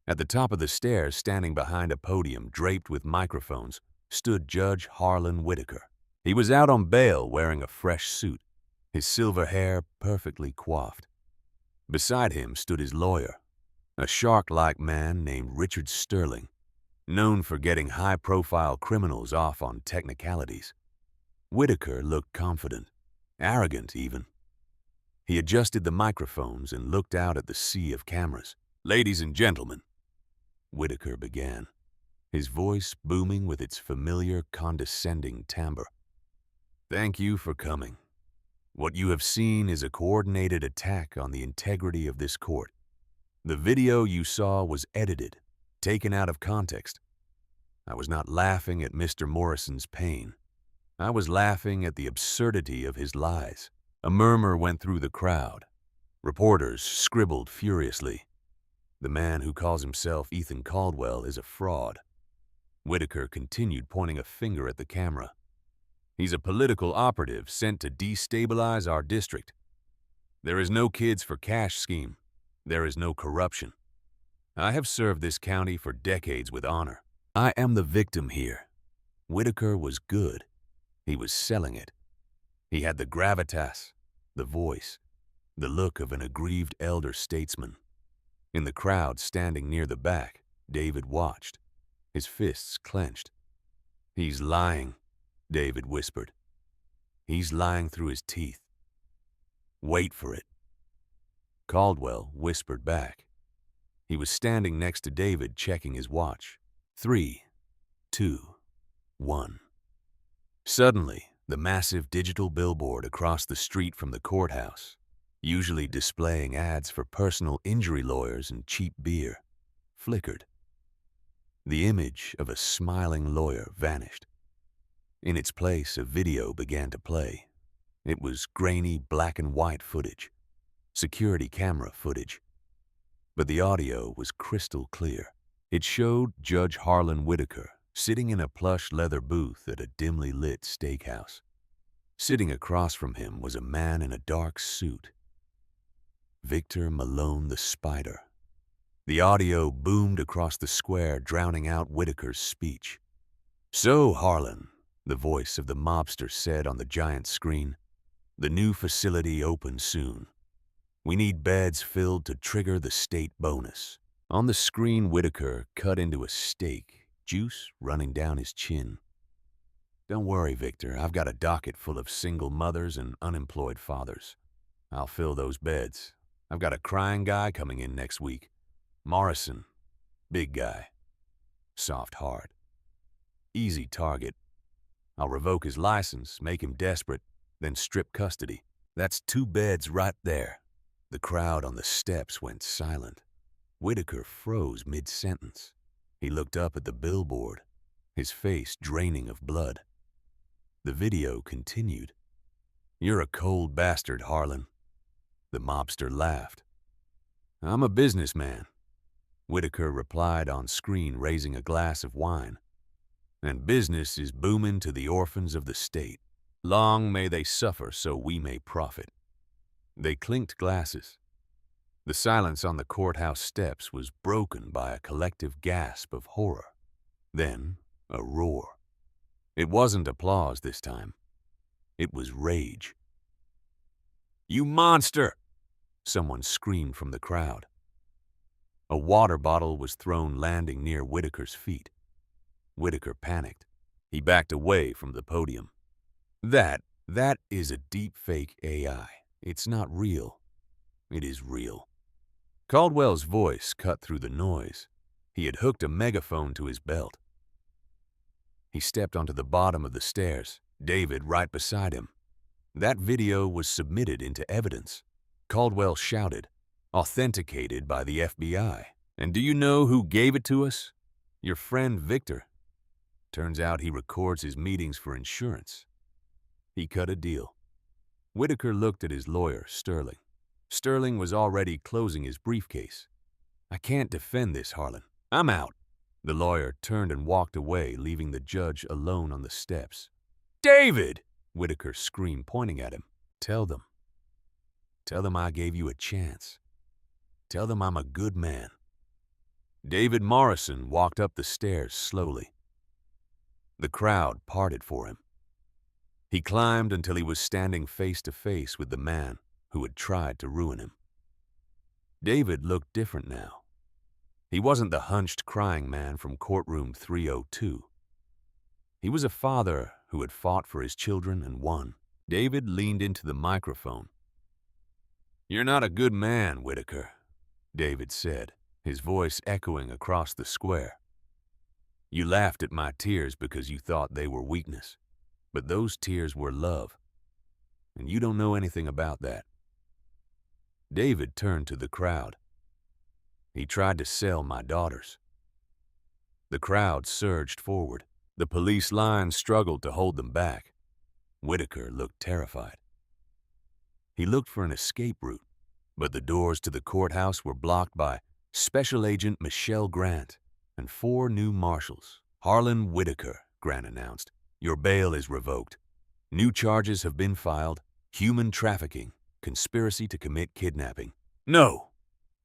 At the top of the stairs, standing behind a podium draped with microphones, stood Judge Harlan Whitaker. He was out on bail wearing a fresh suit, his silver hair perfectly coiffed. Beside him stood his lawyer, a shark-like man named Richard Sterling, known for getting high-profile criminals off on technicalities. Whitaker looked confident, arrogant even. He adjusted the microphones and looked out at the sea of cameras. "Ladies and gentlemen," Whitaker began, his voice booming with its familiar condescending timbre. "Thank you for coming. What you have seen is a coordinated attack on the integrity of this court. The video you saw was edited, taken out of context. I was not laughing at Mr. Morrison's pain. I was laughing at the absurdity of his lies." A murmur went through the crowd. Reporters scribbled furiously. "The man who calls himself Ethan Caldwell is a fraud." Whitaker continued, pointing a finger at the camera. "He's a political operative sent to destabilize our district. There is no kids for cash scheme. There is no corruption. I have served this county for decades with honor. I am the victim here." Whitaker was good. He was selling it. He had the gravitas, the voice, the look of an aggrieved elder statesman. In the crowd standing near the back, David watched, his fists clenched. "He's lying," David whispered. "He's lying through his teeth. Wait for it." Caldwell whispered back. He was standing next to David, checking his watch. 3, 2, 1. Suddenly, the massive digital billboard across the street from the courthouse, usually displaying ads for personal injury lawyers and cheap beer, flickered. The image of a smiling lawyer vanished. In its place, a video began to play. It was grainy black and white footage, security camera footage. But the audio was crystal clear. It showed Judge Harlan Whitaker sitting in a plush leather booth at a dimly lit steakhouse. Sitting across from him was a man in a dark suit. Victor Malone the Spider. The audio boomed across the square, drowning out Whitaker's speech. "So, Harlan," the voice of the mobster said on the giant screen, "the new facility opens soon. We need beds filled to trigger the state bonus." On the screen, Whitaker cut into a steak, juice running down his chin. Don't worry, Victor. I've got a docket full of single mothers and unemployed fathers. I'll fill those beds. I've got a crying guy coming in next week. Morrison. Big guy. Soft heart. Easy target. I'll revoke his license, make him desperate, then strip custody. That's 2 beds right there. The crowd on the steps went silent. Whitaker froze mid-sentence. He looked up at the billboard, his face draining of blood. The video continued. You're a cold bastard, Harlan. The mobster laughed. I'm a businessman. Whitaker replied on screen, raising a glass of wine. And business is booming to the orphans of the state. Long may they suffer so we may profit. They clinked glasses. The silence on the courthouse steps was broken by a collective gasp of horror. Then, a roar. It wasn't applause this time. It was rage. You monster! Someone screamed from the crowd. A water bottle was thrown, landing near Whitaker's feet. Whitaker panicked. He backed away from the podium. That is a deep-fake AI. It's not real. It is real. Caldwell's voice cut through the noise. He had hooked a megaphone to his belt. He stepped onto the bottom of the stairs, David right beside him. That video was submitted into evidence. Caldwell shouted, authenticated by the FBI. And do you know who gave it to us? Your friend Victor. Turns out he records his meetings for insurance. He cut a deal. Whitaker looked at his lawyer, Sterling. Sterling was already closing his briefcase. I can't defend this, Harlan. I'm out. The lawyer turned and walked away, leaving the judge alone on the steps. David! Whitaker screamed, pointing at him. Tell them. Tell them I gave you a chance. Tell them I'm a good man. David Morrison walked up the stairs slowly. The crowd parted for him. He climbed until he was standing face to face with the man who had tried to ruin him. David looked different now. He wasn't the hunched, crying man from courtroom 302. He was a father who had fought for his children and won. David leaned into the microphone. You're not a good man, Whitaker, David said, his voice echoing across the square. You laughed at my tears because you thought they were weakness, but those tears were love, and you don't know anything about that. David turned to the crowd. He tried to sell my daughters. The crowd surged forward. The police line struggled to hold them back. Whitaker looked terrified. He looked for an escape route, but the doors to the courthouse were blocked by Special Agent Michelle Grant and 4 new marshals. Harlan Whitaker, Grant announced. Your bail is revoked. New charges have been filed. Human trafficking, conspiracy to commit kidnapping. No!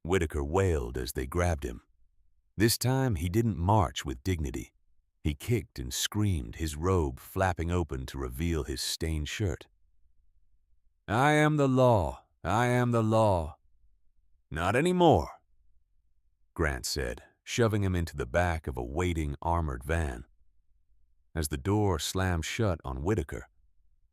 Whitaker wailed as they grabbed him. This time he didn't march with dignity. He kicked and screamed, his robe flapping open to reveal his stained shirt. I am the law. I am the law. Not anymore, Grant said, shoving him into the back of a waiting armored van. As the door slammed shut on Whitaker,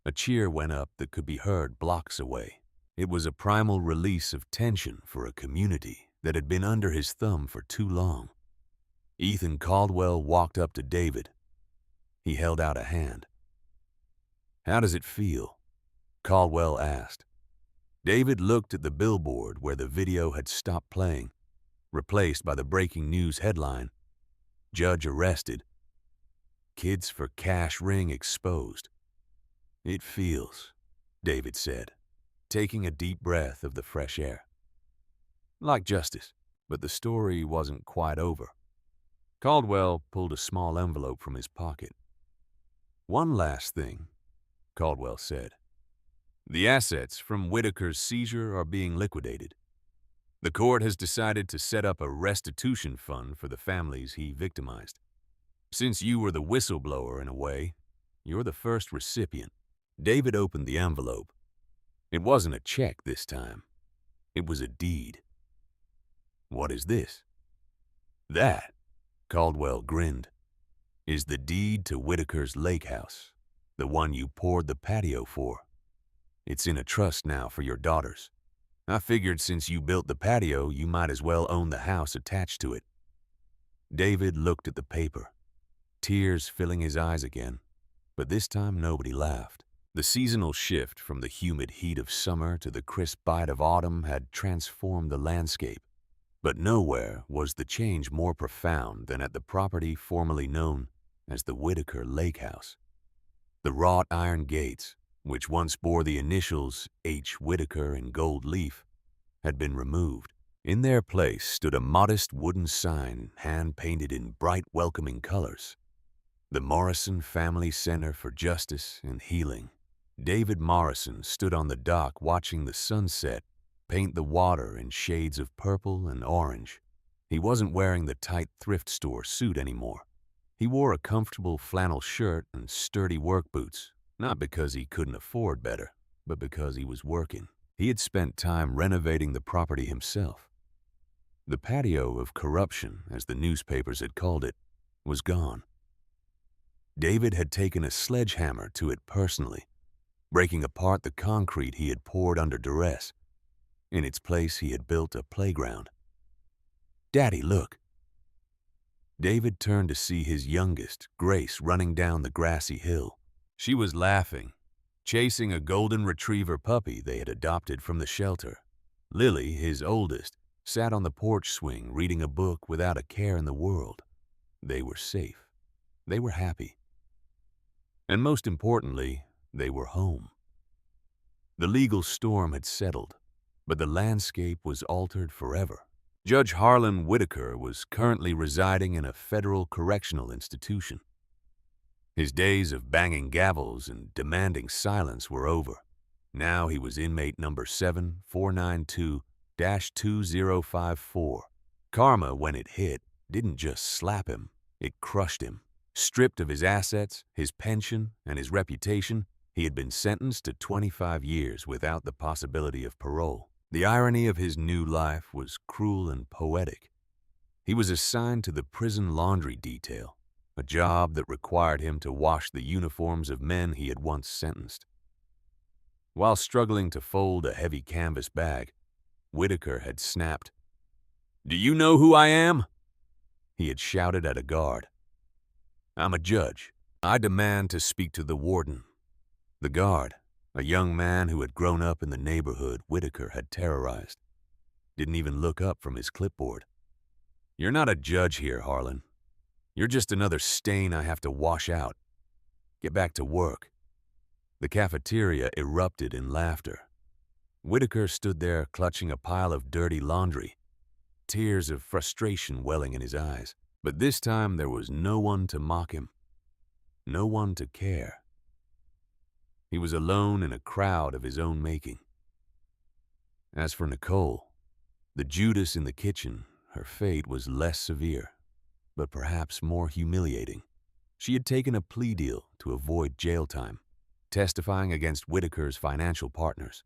a cheer went up that could be heard blocks away. It was a primal release of tension for a community that had been under his thumb for too long. Ethan Caldwell walked up to David. He held out a hand. How does it feel? Caldwell asked. David looked at the billboard where the video had stopped playing, replaced by the breaking news headline, Judge arrested. Kids for cash ring exposed. It feels, David said, taking a deep breath of the fresh air. Like justice, but the story wasn't quite over. Caldwell pulled a small envelope from his pocket. One last thing, Caldwell said. The assets from Whitaker's seizure are being liquidated. The court has decided to set up a restitution fund for the families he victimized. Since you were the whistleblower in a way, you're the first recipient. David opened the envelope. It wasn't a check this time. It was a deed. What is this? That, Caldwell grinned. is the deed to Whitaker's lake house, the one you poured the patio for. It's in a trust now for your daughters. I figured since you built the patio, you might as well own the house attached to it." David looked at the paper, tears filling his eyes again, but this time nobody laughed. The seasonal shift from the humid heat of summer to the crisp bite of autumn had transformed the landscape, but nowhere was the change more profound than at the property formerly known as the Whitaker Lake House. The wrought iron gates, which once bore the initials H. Whitaker in gold leaf, had been removed. In their place stood a modest wooden sign hand-painted in bright, welcoming colors: the Morrison Family Center for Justice and Healing. David Morrison stood on the dock watching the sunset paint the water in shades of purple and orange. He wasn't wearing the tight thrift store suit anymore. He wore a comfortable flannel shirt and sturdy work boots, not because he couldn't afford better, but because he was working. He had spent time renovating the property himself. The patio of corruption, as the newspapers had called it, was gone. David had taken a sledgehammer to it personally, breaking apart the concrete he had poured under duress. In its place, he had built a playground. "Daddy, look." David turned to see his youngest, Grace, running down the grassy hill. She was laughing, chasing a golden retriever puppy they had adopted from the shelter. Lily, his oldest, sat on the porch swing reading a book without a care in the world. They were safe. They were happy. And most importantly, they were home. The legal storm had settled, but the landscape was altered forever. Judge Harlan Whitaker was currently residing in a federal correctional institution. His days of banging gavels and demanding silence were over. Now he was inmate number 7492-2054. Karma, when it hit, didn't just slap him, it crushed him. Stripped of his assets, his pension, and his reputation, he had been sentenced to 25 years without the possibility of parole. The irony of his new life was cruel and poetic. He was assigned to the prison laundry detail, a job that required him to wash the uniforms of men he had once sentenced. While struggling to fold a heavy canvas bag, Whitaker had snapped, "Do you know who I am?" He had shouted at a guard. "I'm a judge. I demand to speak to the warden." The guard, a young man who had grown up in the neighborhood Whitaker had terrorized, didn't even look up from his clipboard. "You're not a judge here, Harlan. You're just another stain I have to wash out. Get back to work." The cafeteria erupted in laughter. Whitaker stood there clutching a pile of dirty laundry, tears of frustration welling in his eyes. But this time there was no one to mock him, no one to care. He was alone in a crowd of his own making. As for Nicole, the Judas in the kitchen, her fate was less severe, but perhaps more humiliating. She had taken a plea deal to avoid jail time, testifying against Whitaker's financial partners.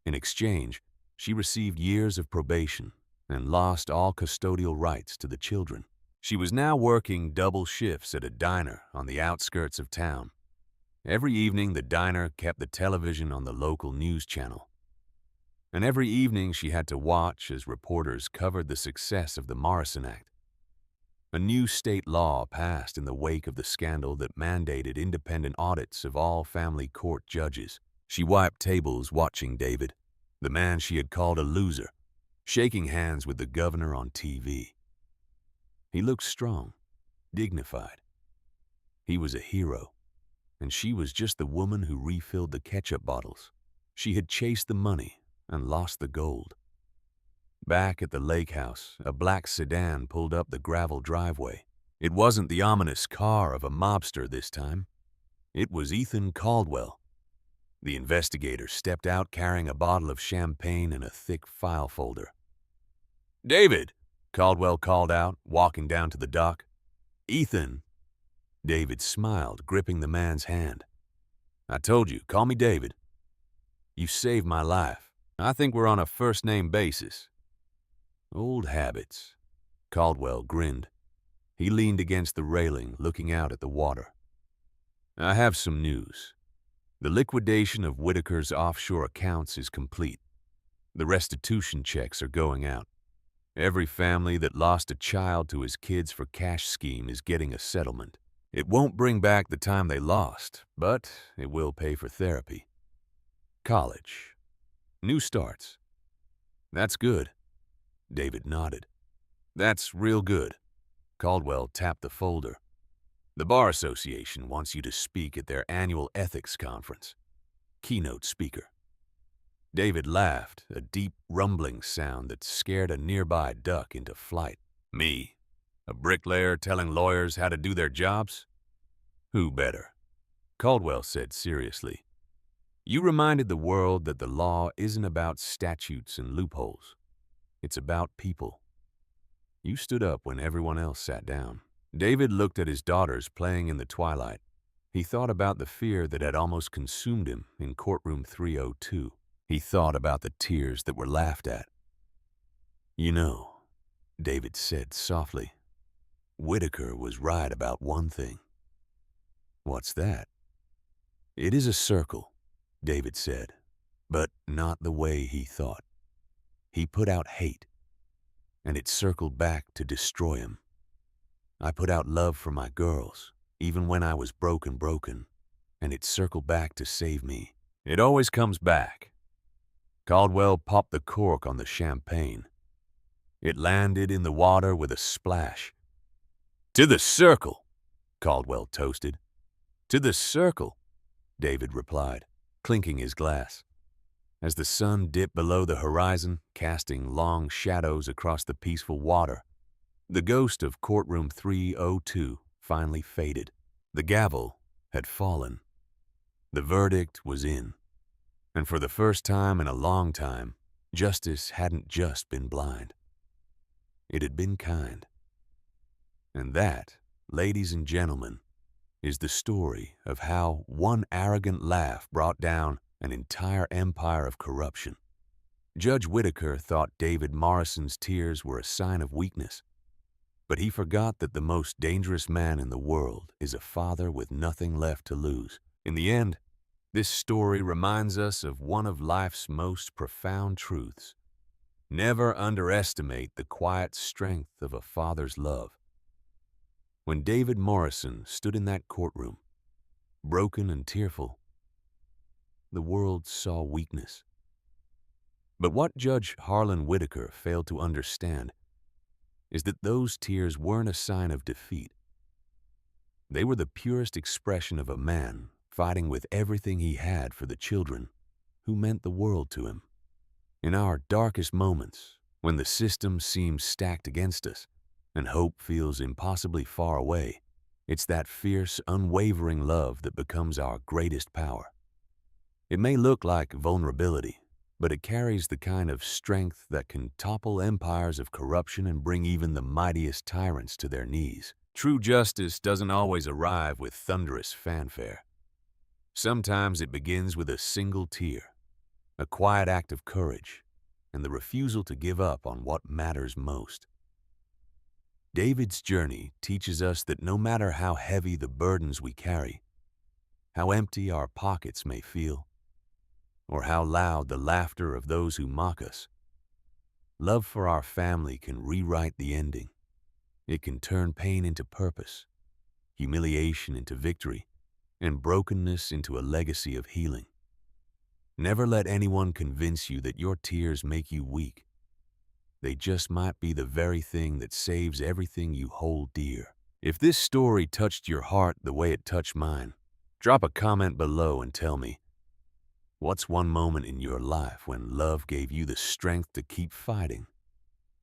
In exchange, she received years of probation and lost all custodial rights to the children. She was now working double shifts at a diner on the outskirts of town. Every evening, the diner kept the television on the local news channel. And every evening, she had to watch as reporters covered the success of the Morrison Act. A new state law passed in the wake of the scandal that mandated independent audits of all family court judges. She wiped tables watching David, the man she had called a loser, shaking hands with the governor on TV. He looked strong, dignified. He was a hero, and she was just the woman who refilled the ketchup bottles. She had chased the money and lost the gold. Back at the lake house, a black sedan pulled up the gravel driveway. It wasn't the ominous car of a mobster this time. It was Ethan Caldwell. The investigator stepped out carrying a bottle of champagne and a thick file folder. "David," Caldwell called out, walking down to the dock. "Ethan." David smiled, gripping the man's hand. "I told you, call me David. You saved my life. I think we're on a first-name basis." "Old habits." Caldwell grinned. He leaned against the railing, looking out at the water. "I have some news. The liquidation of Whitaker's offshore accounts is complete. The restitution checks are going out. Every family that lost a child to his kids for cash scheme is getting a settlement. It won't bring back the time they lost, but it will pay for therapy. College. New starts." "That's good." David nodded. "That's real good." Caldwell tapped the folder. "The Bar Association wants you to speak at their annual ethics conference. Keynote speaker." David laughed, a deep rumbling sound that scared a nearby duck into flight. "Me? A bricklayer telling lawyers how to do their jobs? Who better?" Caldwell said seriously. "You reminded the world that the law isn't about statutes and loopholes. It's about people." You stood up when everyone else sat down. David looked at his daughters playing in the twilight. He thought about the fear that had almost consumed him in courtroom 302. He thought about the tears that were laughed at. "You know," David said softly, "Whitaker was right about one thing." "What's that?" "It is a circle," David said, "but not the way he thought. He put out hate, and it circled back to destroy him. I put out love for my girls, even when I was broken, and it circled back to save me. It always comes back." Caldwell popped the cork on the champagne. It landed in the water with a splash. "To the circle," Caldwell toasted. "To the circle," David replied, clinking his glass. As the sun dipped below the horizon, casting long shadows across the peaceful water, the ghost of courtroom 302 finally faded. The gavel had fallen. The verdict was in. And for the first time in a long time, justice hadn't just been blind. It had been kind. And that, ladies and gentlemen, is the story of how one arrogant laugh brought down an entire empire of corruption. Judge Whitaker thought David Morrison's tears were a sign of weakness, but he forgot that the most dangerous man in the world is a father with nothing left to lose. In the end, this story reminds us of one of life's most profound truths. Never underestimate the quiet strength of a father's love. When David Morrison stood in that courtroom, broken and tearful, the world saw weakness. But what Judge Harlan Whitaker failed to understand is that those tears weren't a sign of defeat. They were the purest expression of a man fighting with everything he had for the children who meant the world to him. In our darkest moments, when the system seems stacked against us and hope feels impossibly far away, it's that fierce, unwavering love that becomes our greatest power. It may look like vulnerability, but it carries the kind of strength that can topple empires of corruption and bring even the mightiest tyrants to their knees. True justice doesn't always arrive with thunderous fanfare. Sometimes it begins with a single tear, a quiet act of courage, and the refusal to give up on what matters most. David's journey teaches us that no matter how heavy the burdens we carry, how empty our pockets may feel, or how loud the laughter of those who mock us, love for our family can rewrite the ending. It can turn pain into purpose, humiliation into victory, and brokenness into a legacy of healing. Never let anyone convince you that your tears make you weak. They just might be the very thing that saves everything you hold dear. If this story touched your heart the way it touched mine, drop a comment below and tell me, what's one moment in your life when love gave you the strength to keep fighting?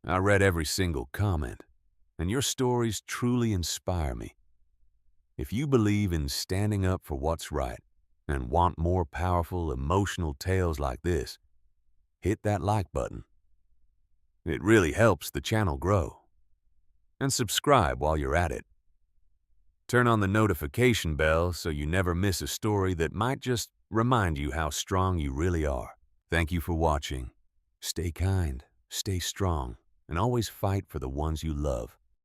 I read every single comment, and your stories truly inspire me. If you believe in standing up for what's right and want more powerful, emotional tales like this, hit that like button. It really helps the channel grow. And subscribe while you're at it. Turn on the notification bell so you never miss a story that might just remind you how strong you really are. Thank you for watching. Stay kind, stay strong, and always fight for the ones you love.